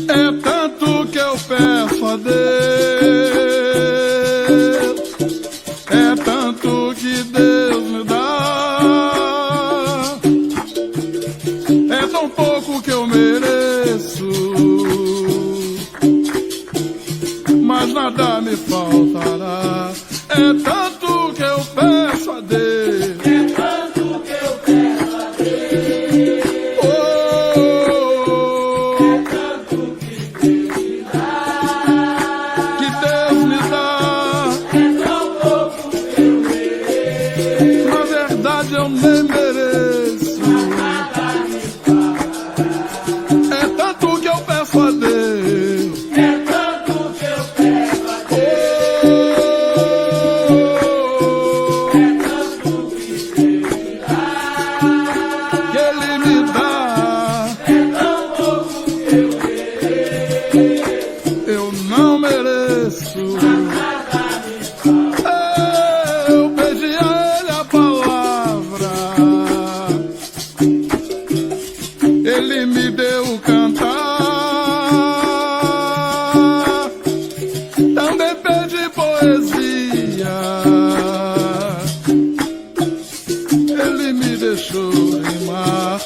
É tanto que eu peço a Deus, é tanto que Deus me dá, é tão pouco que eu mereço, mas nada me faltará. É tanto que eu peço a Deus, É tanto que eu peço a Deus, oh, é tanto que Deus me dá, que Deus me dá. é tão pouco que eu mereço, Na verdade eu nem mereço. mas nada me faltará. É tanto que eu peço a Deus, É tanto que eu peço a Deus, oh, é tanto que Deus me dá, que Ele me dá. é tão pouco que eu mereço, Eu não mereço. nada me faltará. Eu pedi a Ele a palavra, Ele me deu o cantar. Também pedi poesia, Ele me deixou rimar.